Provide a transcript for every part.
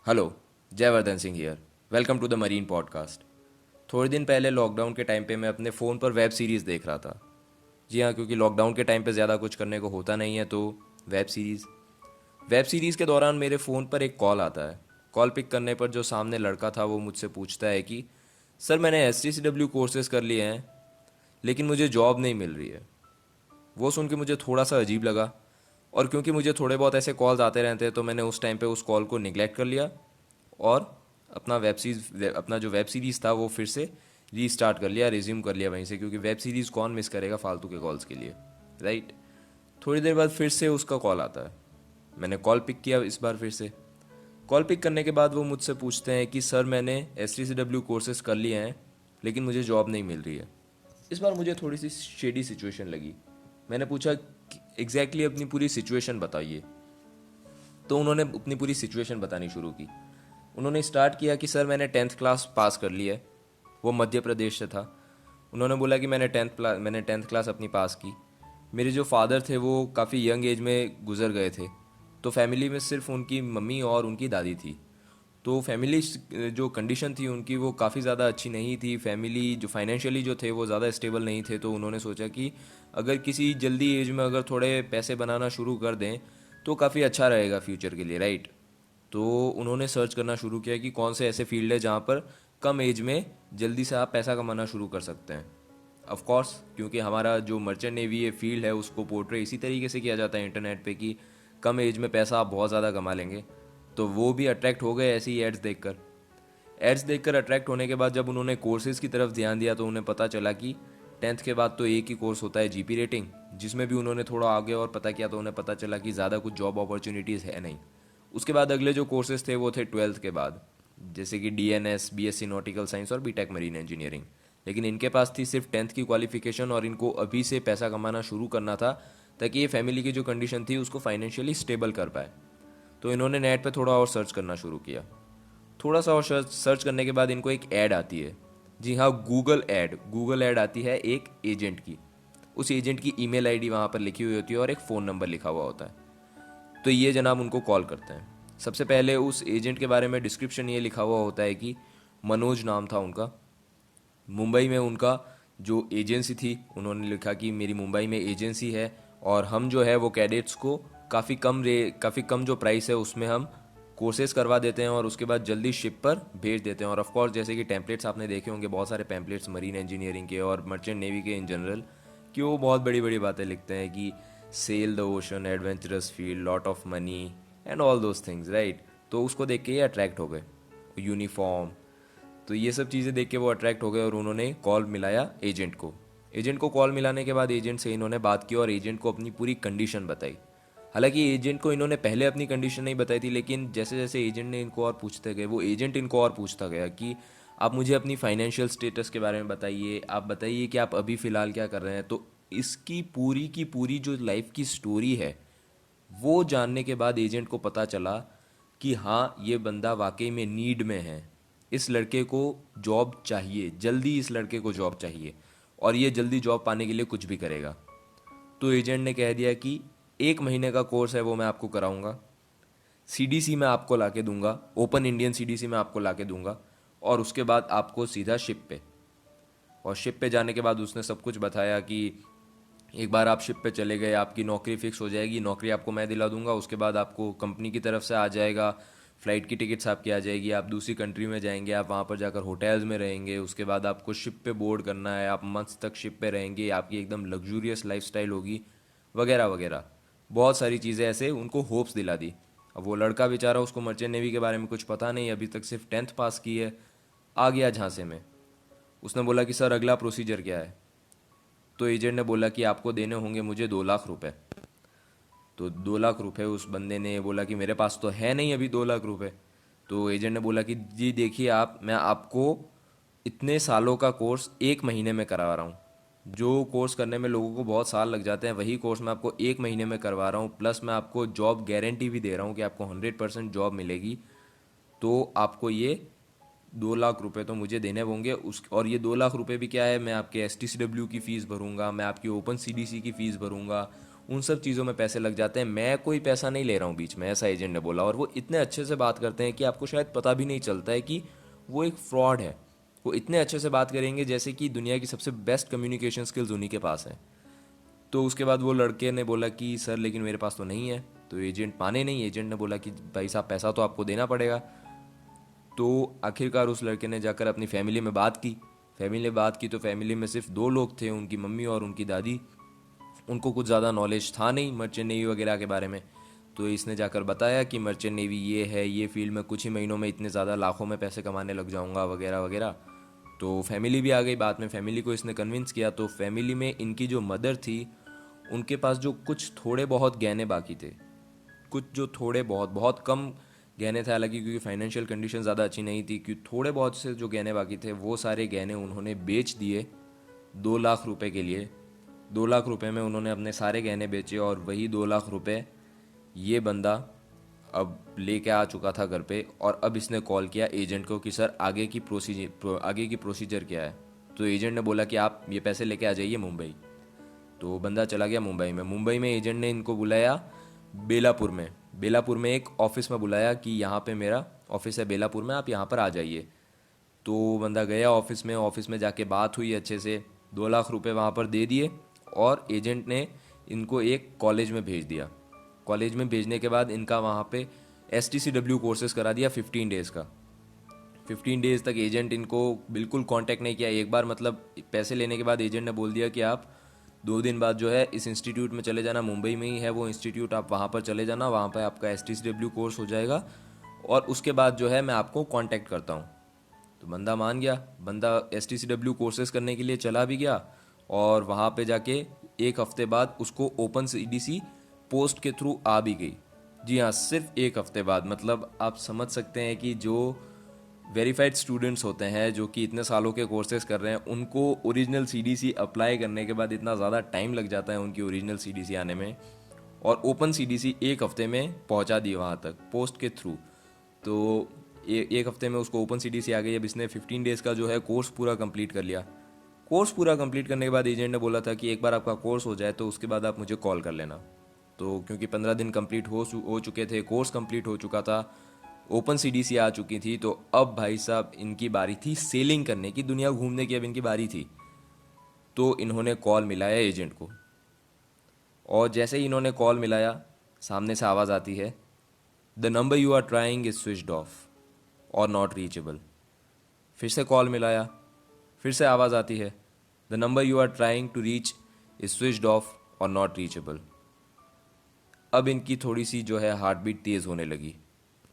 Hello, Jaivardhan Singh here. Welcome to the marine podcast. थोड़े दिन पहले लॉकडाउन के टाइम पे मैं अपने फ़ोन पर वेब सीरीज़ देख रहा था। जी हाँ, क्योंकि लॉकडाउन के टाइम पे ज़्यादा कुछ करने को होता नहीं है, तो वेब सीरीज़ के दौरान मेरे फ़ोन पर एक कॉल आता है। कॉल पिक करने पर जो सामने लड़का था वो मुझसे पूछता है कि सर, मैंने STCW कोर्सेज़ कर लिए हैं, लेकिन मुझे जॉब नहीं मिल रही है। वो सुन के मुझे थोड़ा सा अजीब लगा, और क्योंकि मुझे थोड़े बहुत ऐसे कॉल्स आते रहते हैं तो मैंने उस टाइम पे उस कॉल को निगलेक्ट कर लिया और अपना जो वेब सीरीज़ था वो फिर से रीस्टार्ट कर लिया, रिज्यूम कर लिया वहीं से, क्योंकि वेब सीरीज़ कौन मिस करेगा फालतू के कॉल्स के लिए, राइट। थोड़ी देर बाद फिर से उसका कॉल आता है। मैंने कॉल पिक किया इस बार फिर से। कॉल पिक करने के बाद वो मुझसे पूछते हैं कि सर, मैंने STCW कोर्सेज कर लिए हैं, लेकिन मुझे जॉब नहीं मिल रही है। इस बार मुझे थोड़ी सी शेडी सिचुएशन लगी। मैंने पूछा कि एग्जैक्टली अपनी पूरी सिचुएशन बताइए। तो उन्होंने अपनी पूरी सिचुएशन बतानी शुरू की। उन्होंने स्टार्ट किया कि सर, मैंने 10th क्लास पास कर ली है। वो मध्य प्रदेश से था। उन्होंने बोला कि मैंने टेंथ क्लास अपनी पास की। मेरे जो फादर थे वो काफ़ी यंग एज में गुजर गए थे, तो फैमिली में सिर्फ उनकी मम्मी और उनकी दादी थी। तो फैमिली जो कंडीशन थी उनकी वो काफ़ी ज़्यादा अच्छी नहीं थी। फैमिली जो फाइनेंशियली जो थे वो ज़्यादा स्टेबल नहीं थे, तो उन्होंने सोचा कि अगर किसी जल्दी एज में अगर थोड़े पैसे बनाना शुरू कर दें तो काफ़ी अच्छा रहेगा फ्यूचर के लिए, राइट। तो उन्होंने सर्च करना शुरू किया कि कौन से ऐसे फील्ड है जहाँ पर कम एज में जल्दी से आप पैसा कमाना शुरू कर सकते हैं। ऑफ कोर्स, क्योंकि हमारा जो मर्चेंट नेवी ये फील्ड है उसको पोर्ट्रे इसी तरीके से किया जाता है इंटरनेट पे कि कम एज में पैसा आप बहुत ज़्यादा कमा लेंगे। तो वो भी अट्रैक्ट हो गए ऐसी ही एड्स देखकर अट्रैक्ट होने के बाद जब उन्होंने कोर्सेज़ की तरफ ध्यान दिया तो उन्हें पता चला कि 10th के बाद तो एक ही कोर्स होता है, GP रेटिंग, जिसमें भी उन्होंने थोड़ा आगे और पता किया तो उन्हें पता चला कि ज़्यादा कुछ जॉब अपॉर्चुनिटीज़ है नहीं। उसके बाद अगले जो कोर्सेज थे वो थे 12th के बाद, जैसे कि DNS, BSc नॉटिकल साइंस और BTech मरीन इंजीनियरिंग। लेकिन इनके पास थी सिर्फ 10th की क्वालिफिकेशन और इनको अभी से पैसा कमाना शुरू करना था ताकि ये फैमिली की जो कंडीशन थी उसको फाइनेंशियली स्टेबल कर पाए। तो इन्होंने नेट पे थोड़ा और सर्च करना शुरू किया। थोड़ा सा और सर्च करने के बाद इनको एक ऐड आती है। जी हाँ, गूगल ऐड आती है एक एजेंट की। उस एजेंट की ईमेल आईडी वहाँ पर लिखी हुई होती है और एक फ़ोन नंबर लिखा हुआ होता है। तो ये जनाब उनको कॉल करते हैं। सबसे पहले उस एजेंट के बारे में डिस्क्रिप्शन ये लिखा हुआ होता है कि मनोज नाम था उनका। मुंबई में उनका जो एजेंसी थी, उन्होंने लिखा कि मेरी मुंबई में एजेंसी है और हम जो है वो कैडेट्स को काफ़ी कम जो प्राइस है उसमें हम कोर्सेज करवा देते हैं और उसके बाद जल्दी शिप पर भेज देते हैं। और ऑफ कोर्स जैसे कि टेम्पलेट्स आपने देखे होंगे, बहुत सारे पैम्पलेट्स मरीन इंजीनियरिंग के और मर्चेंट नेवी के इन जनरल, कि वो बहुत बड़ी बड़ी बातें लिखते हैं कि sail the ocean, adventurous field, lot of money and all those things, right. तो उसको देख के ये अट्रैक्ट हो गए। यूनिफॉर्म, तो ये सब चीज़ें देख के वो अट्रैक्ट हो गए और उन्होंने कॉल मिलाया एजेंट को। एजेंट को कॉल मिलाने के बाद एजेंट से इन्होंने बात की और एजेंट को अपनी पूरी कंडीशन बताई। हालांकि एजेंट को इन्होंने पहले अपनी कंडीशन नहीं बताई थी, लेकिन जैसे जैसे एजेंट ने इनको और पूछते गए, वो एजेंट इनको और पूछता गया कि आप मुझे अपनी फाइनेंशियल स्टेटस के बारे में बताइए, आप बताइए कि आप अभी फ़िलहाल क्या कर रहे हैं। तो इसकी पूरी की पूरी जो लाइफ की स्टोरी है वो जानने के बाद एजेंट को पता चला कि हाँ, ये बंदा वाकई में नीड में है। इस लड़के को जॉब चाहिए, जल्दी इस लड़के को जॉब चाहिए और ये जल्दी जॉब पाने के लिए कुछ भी करेगा। तो एजेंट ने कह दिया कि 1 महीने का कोर्स है वो मैं आपको कराऊंगा, CDC मैं आपको ला के दूंगा, ओपन इंडियन CDC मैं आपको ला के दूंगा, और उसके बाद आपको सीधा शिप पे। और शिप पे जाने के बाद उसने सब कुछ बताया कि एक बार आप शिप पे चले गए, आपकी नौकरी फिक्स हो जाएगी, नौकरी आपको मैं दिला दूंगा, उसके बाद आपको कंपनी की तरफ से आ जाएगा, फ़्लाइट की टिकट्स आपकी आ जाएगी, आप दूसरी कंट्री में जाएंगे, आप वहाँ पर जाकर होटल्स में रहेंगे, उसके बाद आपको शिप पे बोर्ड करना है, आप मंथ्स तक शिप पे रहेंगे, आपकी एकदम लग्जूरियस लाइफस्टाइल होगी, वगैरह वगैरह। बहुत सारी चीज़ें ऐसे उनको होप्स दिला दी। अब वो लड़का बेचारा, उसको मर्चेंट नेवी के बारे में कुछ पता नहीं, अभी तक सिर्फ 10th पास की है, आ गया झांसे में। उसने बोला कि सर, अगला प्रोसीजर क्या है। तो एजेंट ने बोला कि आपको देने होंगे मुझे 2 लाख रुपए। तो 2 लाख रुपए उस बंदे ने बोला कि मेरे पास तो है नहीं अभी 2 लाख रुपए। तो एजेंट ने बोला कि जी देखिए, मैं आपको इतने सालों का कोर्स 1 महीने में करवा रहा हूँ। जो कोर्स करने में लोगों को बहुत साल लग जाते हैं वही कोर्स मैं आपको 1 महीने में करवा रहा हूँ, प्लस मैं आपको जॉब गारंटी भी दे रहा हूँ कि आपको 100% जॉब मिलेगी। तो आपको ये 2 लाख रुपए तो मुझे देने होंगे। उस और ये 2 लाख रुपए भी क्या है, मैं आपके STCW की फ़ीस भरूंगा, मैं आपकी ओपन CDC की फ़ीस भरूंगा, उन सब चीज़ों में पैसे लग जाते हैं, मैं कोई पैसा नहीं ले रहा हूँ बीच में, ऐसा एजेंट ने बोला। और वो इतने अच्छे से बात करते हैं कि आपको शायद पता भी नहीं चलता है कि वो एक फ्रॉड है। वो इतने अच्छे से बात करेंगे जैसे कि दुनिया की सबसे बेस्ट कम्युनिकेशन स्किल्स उन्हीं के पास हैं। तो उसके बाद वो लड़के ने बोला कि सर लेकिन मेरे पास तो नहीं है। तो एजेंट माने नहीं, एजेंट ने बोला कि भाई साहब पैसा तो आपको देना पड़ेगा। तो आखिरकार उस लड़के ने जाकर अपनी फैमिली में बात की। फैमिली में बात की तो फैमिली में सिर्फ दो लोग थे, उनकी मम्मी और उनकी दादी। उनको कुछ ज़्यादा नॉलेज था नहीं मर्चेंट नेवी वगैरह के बारे में। तो इसने जाकर बताया कि मर्चेंट नेवी ये है, ये फील्ड में कुछ ही महीनों में इतने ज़्यादा लाखों में पैसे कमाने लग जाऊंगा वगैरह वगैरह। तो फैमिली भी आ गई बात में, फैमिली को इसने कन्विंस किया। तो फैमिली में इनकी जो मदर थी, उनके पास जो कुछ थोड़े बहुत गहने बाकी थे, कुछ जो थोड़े बहुत बहुत कम गहने थे, हालांकि क्योंकि फाइनेंशियल कंडीशन ज़्यादा अच्छी नहीं थी, क्योंकि थोड़े बहुत से जो गहने बाकी थे वो सारे गहने उन्होंने बेच दिए 2 लाख रुपए के लिए। 2 लाख रुपए में उन्होंने अपने सारे गहने बेचे और वही 2 लाख रुपए ये बंदा अब लेके आ चुका था घर पे। और अब इसने कॉल किया एजेंट को कि सर आगे की प्रोसीजर क्या है। तो एजेंट ने बोला कि आप ये पैसे लेके आ जाइए मुंबई। तो बंदा चला गया मुंबई में। मुंबई में एजेंट ने इनको बुलाया बेलापुर में। बेलापुर में एक ऑफिस में बुलाया कि यहाँ पे मेरा ऑफिस है बेलापुर में, आप यहाँ पर आ जाइए। तो बंदा गया ऑफिस में, ऑफिस में जाके बात हुई अच्छे से, 2 लाख रुपए वहाँ पर दे दिए। और एजेंट ने इनको एक कॉलेज में भेज दिया। कॉलेज में भेजने के बाद इनका वहाँ पे STCW कोर्सेज करा दिया 15 डेज़ का। 15 डेज़ तक एजेंट इनको बिल्कुल कांटेक्ट नहीं किया एक बार। मतलब पैसे लेने के बाद एजेंट ने बोल दिया कि आप 2 दिन बाद जो है इस इंस्टीट्यूट में चले जाना, मुंबई में ही है वो इंस्टीट्यूट, आप वहाँ पर चले जाना, वहाँ पर आपका STCW कोर्स हो जाएगा और उसके बाद जो है मैं आपको कांटेक्ट करता हूँ। तो बंदा मान गया। बंदा STCW कोर्सेज करने के लिए चला भी गया और वहाँ पे जाके 1 हफ्ते बाद उसको ओपन CDC पोस्ट के थ्रू आ भी गई। जी हाँ, सिर्फ 1 हफ्ते बाद। मतलब आप समझ सकते हैं कि जो वेरीफाइड स्टूडेंट्स होते हैं जो कि इतने सालों के कोर्सेज कर रहे हैं, उनको ओरिजिनल CDC अप्लाई करने के बाद इतना ज़्यादा टाइम लग जाता है उनकी ओरिजिनल CDC आने में। और ओपन CDC 1 हफ्ते में पहुंचा दी वहाँ तक पोस्ट के थ्रू। तो 1 हफ्ते में उसको ओपन CDC आ गई। अब इसने 15 डेज़ का जो है कोर्स पूरा कंप्लीट कर लिया। कोर्स पूरा कंप्लीट करने के बाद एजेंट ने बोला था कि एक बार आपका कोर्स हो जाए तो उसके बाद आप मुझे कॉल कर लेना। तो क्योंकि 15 दिन कंप्लीट हो चुके थे, कोर्स कंप्लीट हो चुका था, ओपन CDC आ चुकी थी, तो अब भाई साहब इनकी बारी थी सेलिंग करने की, दुनिया घूमने की अब इनकी बारी थी। तो इन्होंने कॉल मिलाया एजेंट को। और जैसे ही इन्होंने कॉल मिलाया, सामने से आवाज़ आती है, the number you are trying is switched off or not reachable. फिर से कॉल मिलाया, फिर से आवाज़ आती है, the number you are trying to reach is switched off or not reachable. अब इनकी थोड़ी सी जो है हार्ट बीट तेज़ होने लगी,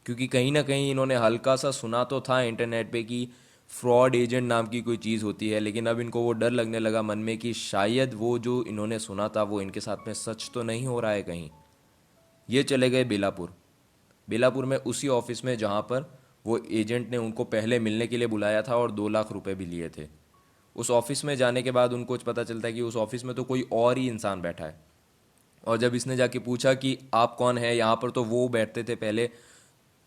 क्योंकि कहीं ना कहीं इन्होंने हल्का सा सुना तो था इंटरनेट पे कि फ्रॉड एजेंट नाम की कोई चीज़ होती है, लेकिन अब इनको वो डर लगने लगा मन में कि शायद वो जो इन्होंने सुना था वो इनके साथ में सच तो नहीं हो रहा है कहीं। ये चले गए बेलापुर। बेलापुर में उसी ऑफिस में जहाँ पर वो एजेंट ने उनको पहले मिलने के लिए बुलाया था और 2 लाख रुपए भी लिए थे। उस ऑफिस में जाने के बाद उनको पता चलता है कि उस ऑफिस में तो कोई और ही इंसान बैठा है। और जब इसने जाके पूछा कि आप कौन है यहाँ पर, तो वो बैठते थे पहले।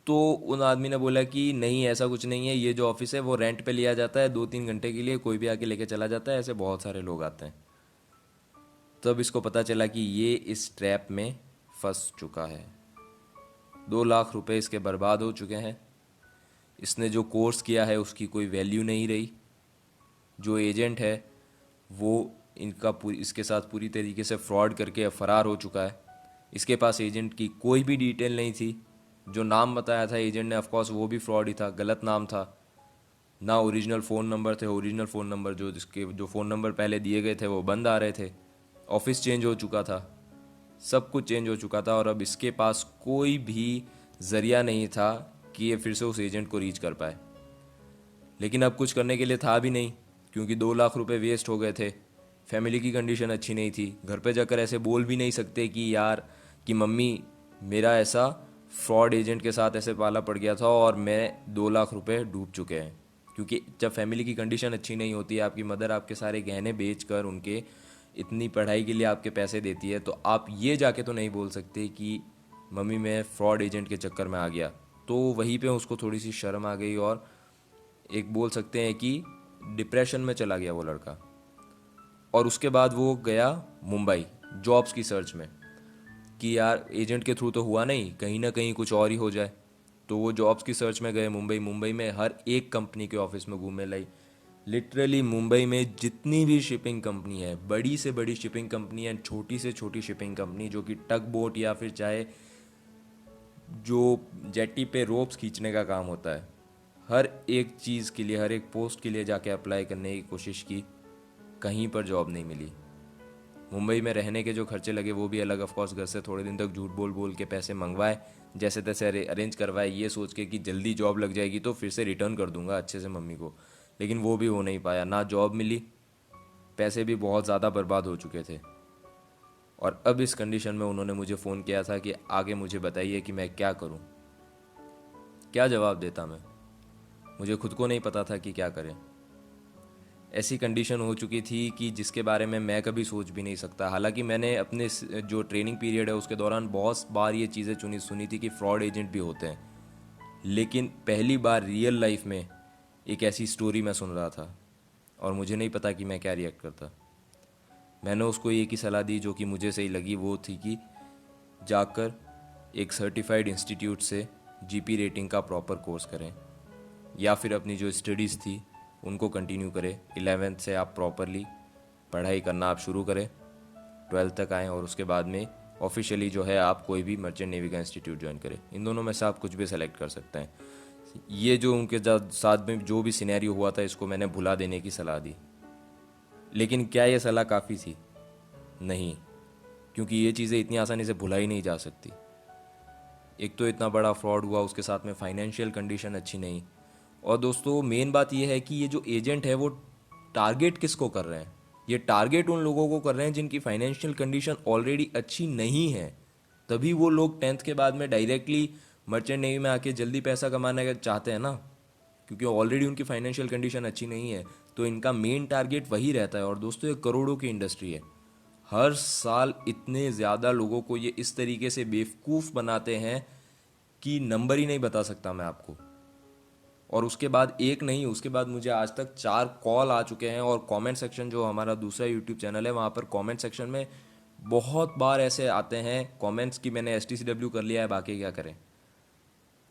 तो उन आदमी ने बोला कि नहीं ऐसा कुछ नहीं है, ये जो ऑफिस है वो रेंट पे लिया जाता है 2-3 घंटे के लिए, कोई भी आके लेके चला जाता है, ऐसे बहुत सारे लोग आते हैं। तब इसको पता चला कि ये इस ट्रैप में फंस चुका है। 2 लाख रुपए इसके बर्बाद हो चुके हैं। इसने जो कोर्स किया है उसकी कोई वैल्यू नहीं रही। जो एजेंट है वो इसके साथ पूरी तरीके से फ्रॉड करके फरार हो चुका है। इसके पास एजेंट की कोई भी डिटेल नहीं थी। जो नाम बताया था एजेंट ने, ऑफकोर्स वो भी फ्रॉड ही था, गलत नाम था। ना ओरिजिनल फ़ोन नंबर थे, ओरिजिनल फ़ोन नंबर जो फ़ोन नंबर पहले दिए गए थे वो बंद आ रहे थे। ऑफिस चेंज हो चुका था, सब कुछ चेंज हो चुका था। और अब इसके पास कोई भी ज़रिया नहीं था कि ये फिर से उस एजेंट को रीच कर पाए। लेकिन अब कुछ करने के लिए था भी नहीं, क्योंकि 2 लाख रुपए वेस्ट हो गए थे। फैमिली की कंडीशन अच्छी नहीं थी, घर पे जाकर ऐसे बोल भी नहीं सकते कि यार कि मम्मी मेरा ऐसा फ्रॉड एजेंट के साथ ऐसे पाला पड़ गया था और मैं 2 लाख रुपए डूब चुके हैं। क्योंकि जब फैमिली की कंडीशन अच्छी नहीं होती है, आपकी मदर आपके सारे गहने बेच कर उनके इतनी पढ़ाई के लिए आपके पैसे देती है, तो आप ये जाके तो नहीं बोल सकते कि मम्मी मैं फ्रॉड एजेंट के चक्कर में आ गया। तो वहीं पे उसको थोड़ी सी शर्म आ गई और एक बोल सकते हैं कि डिप्रेशन में चला गया वो लड़का। और उसके बाद वो गया मुंबई जॉब्स की सर्च में। कि यार एजेंट के थ्रू तो हुआ नहीं, कहीं ना कहीं कुछ और ही हो जाए। तो वो जॉब्स की सर्च में गए मुंबई। मुंबई में हर एक कंपनी के ऑफिस में घूमे लाई। लिटरली मुंबई में जितनी भी शिपिंग कंपनी है, बड़ी से बड़ी शिपिंग कंपनी है, छोटी से छोटी शिपिंग कंपनी, जो कि टग बोट या फिर चाहे जो जेटी पे रोप्स खींचने का काम होता है, हर एक चीज़ के लिए, हर एक पोस्ट के लिए जाके अप्लाई करने की कोशिश की, कहीं पर जॉब नहीं मिली। मुंबई में रहने के जो खर्चे लगे वो भी अलग, ऑफकोर्स घर से थोड़े दिन तक झूठ बोल बोल के पैसे मंगवाए, जैसे तैसे अरेंज करवाए, ये सोच के कि जल्दी जॉब लग जाएगी तो फिर से रिटर्न कर दूंगा अच्छे से मम्मी को। लेकिन वो भी हो नहीं पाया, ना जॉब मिली, पैसे भी बहुत ज़्यादा बर्बाद हो चुके थे। और अब इस कंडीशन में उन्होंने मुझे फ़ोन किया था कि आगे मुझे बताइए कि मैं क्या करूं। क्या जवाब देता मैं, मुझे खुद को नहीं पता था कि क्या करें। ऐसी कंडीशन हो चुकी थी कि जिसके बारे में मैं कभी सोच भी नहीं सकता। हालांकि मैंने अपने जो ट्रेनिंग पीरियड है उसके दौरान बहुत बार ये चीज़ें सुनी थी कि फ्रॉड एजेंट भी होते हैं, लेकिन पहली बार रियल लाइफ में एक ऐसी स्टोरी मैं सुन रहा था और मुझे नहीं पता कि मैं क्या रिएक्ट करता। मैंने उसको एक ही सलाह दी जो कि मुझे सही लगी, वो थी कि जाकर एक सर्टिफाइड इंस्टीट्यूट से जीपी रेटिंग का प्रॉपर कोर्स करें, या फिर अपनी जो स्टडीज़ थी उनको कंटिन्यू करें। 11th से आप प्रॉपरली पढ़ाई करना आप शुरू करें, 12th तक आएँ, और उसके बाद में ऑफिशियली जो है आप कोई भी मर्चेंट नेवी का इंस्टीट्यूट ज्वाइन करें। इन दोनों में से आप कुछ भी सेलेक्ट कर सकते हैं। ये जो उनके साथ में जो भी सिनेरियो हुआ था, इसको मैंने भुला देने की सलाह दी। लेकिन क्या ये सलाह काफ़ी थी? नहीं, क्योंकि ये चीज़ें इतनी आसानी से भुलाई नहीं जा सकती। एक तो इतना बड़ा फ्रॉड हुआ, उसके साथ में फाइनेंशियल कंडीशन अच्छी नहीं। और दोस्तों मेन बात यह है कि ये जो एजेंट है वो टारगेट किसको कर रहे हैं? ये टारगेट उन लोगों को कर रहे हैं जिनकी फाइनेंशियल कंडीशन ऑलरेडी अच्छी नहीं है। तभी वो लोग 10th के बाद में डायरेक्टली मर्चेंट नेवी में आके जल्दी पैसा कमाना चाहते हैं ना, क्योंकि ऑलरेडी उनकी फाइनेंशियल कंडीशन अच्छी नहीं है। तो इनका मेन टारगेट वही रहता है। और दोस्तों ये करोड़ों की इंडस्ट्री है। हर साल इतने ज़्यादा लोगों को ये इस तरीके से बेवकूफ़ बनाते हैं कि नंबर ही नहीं बता सकता मैं आपको। और उसके बाद एक नहीं, उसके बाद मुझे आज तक 4 कॉल आ चुके हैं। और कमेंट सेक्शन, जो हमारा दूसरा यूट्यूब चैनल है, वहाँ पर कमेंट सेक्शन में बहुत बार ऐसे आते हैं कमेंट्स कि मैंने STCW कर लिया है, बाकी क्या करें।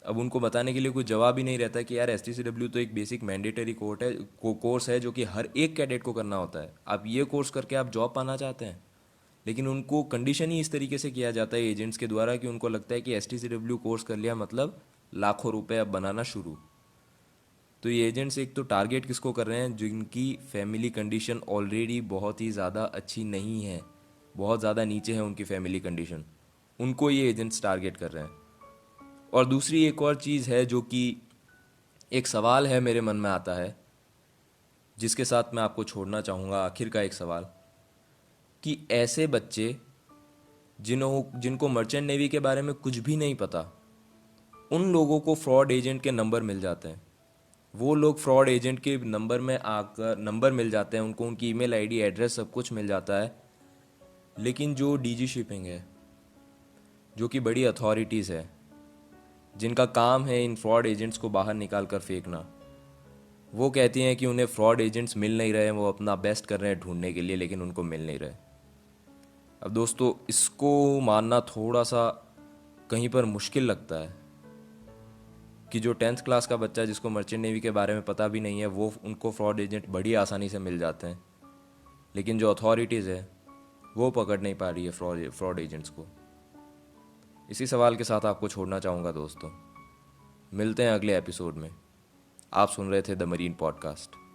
अब उनको बताने के लिए कोई जवाब ही नहीं रहता कि यार STCW तो एक बेसिक मैंडेटरी कोर्स है जो कि हर एक कैडेट को करना होता है। आप ये कोर्स करके आप जॉब पाना चाहते हैं, लेकिन उनको कंडीशन ही इस तरीके से किया जाता है एजेंट्स के द्वारा कि उनको लगता है कि STCW कोर्स कर लिया मतलब लाखों रुपए अब बनाना शुरू। तो ये एजेंट्स एक तो टारगेट किसको कर रहे हैं? जिनकी फैमिली कंडीशन ऑलरेडी बहुत ही ज़्यादा अच्छी नहीं है, बहुत ज़्यादा नीचे है उनकी फैमिली कंडीशन, उनको ये एजेंट्स टारगेट कर रहे हैं। और दूसरी एक और चीज़ है जो कि एक सवाल है मेरे मन में आता है, जिसके साथ मैं आपको छोड़ना चाहूँगा, आखिर का एक सवाल, कि ऐसे बच्चे जिनको मर्चेंट नेवी के बारे में कुछ भी नहीं पता, उन लोगों को फ्रॉड एजेंट के नंबर मिल जाते हैं। वो लोग फ्रॉड एजेंट के नंबर में आकर नंबर मिल जाते हैं उनको, उनकी ईमेल आईडी, एड्रेस, सब कुछ मिल जाता है। लेकिन जो डीजी शिपिंग है, जो कि बड़ी अथॉरिटीज़ है, जिनका काम है इन फ्रॉड एजेंट्स को बाहर निकाल कर फेंकना, वो कहती हैं कि उन्हें फ्रॉड एजेंट्स मिल नहीं रहे हैं, वो अपना बेस्ट कर रहे हैं ढूंढने के लिए, लेकिन उनको मिल नहीं रहे। अब दोस्तों इसको मानना थोड़ा सा कहीं पर मुश्किल लगता है कि जो 10th क्लास का बच्चा जिसको मर्चेंट नेवी के बारे में पता भी नहीं है, वो उनको फ्रॉड एजेंट बड़ी आसानी से मिल जाते हैं। लेकिन जो अथॉरिटीज़ है वो पकड़ नहीं पा रही है फ्रॉड एजेंट्स को। इसी सवाल के साथ आपको छोड़ना चाहूँगा दोस्तों। मिलते हैं अगले एपिसोड में। आप सुन रहे थे द मरीन पॉडकास्ट।